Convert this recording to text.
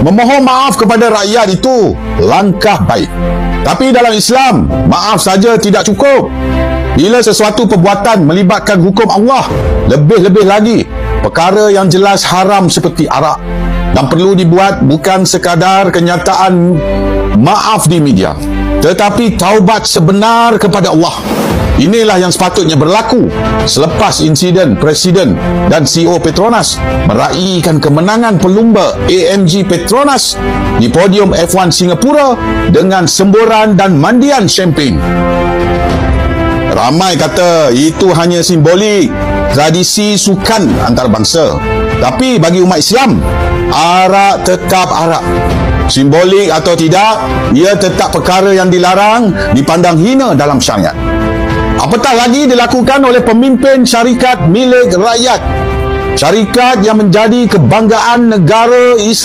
Memohon maaf kepada rakyat itu langkah baik. Tapi dalam Islam, maaf saja tidak cukup. Bila sesuatu perbuatan melibatkan hukum Allah, lebih-lebih lagi perkara yang jelas haram seperti arak, dan perlu dibuat bukan sekadar kenyataan maaf di media, tetapi taubat sebenar kepada Allah. Inilah yang sepatutnya berlaku selepas insiden Presiden dan CEO Petronas meraihkan kemenangan pelumba AMG Petronas di podium F1 Singapura dengan semburan dan mandian champagne. Ramai kata itu hanya simbolik, tradisi sukan antarabangsa. Tapi bagi umat Islam, arak tetap arak. Simbolik atau tidak, ia tetap perkara yang dilarang, dipandang hina dalam syariat. Apatah lagi dilakukan oleh pemimpin syarikat milik rakyat, syarikat yang menjadi kebanggaan negara Islam.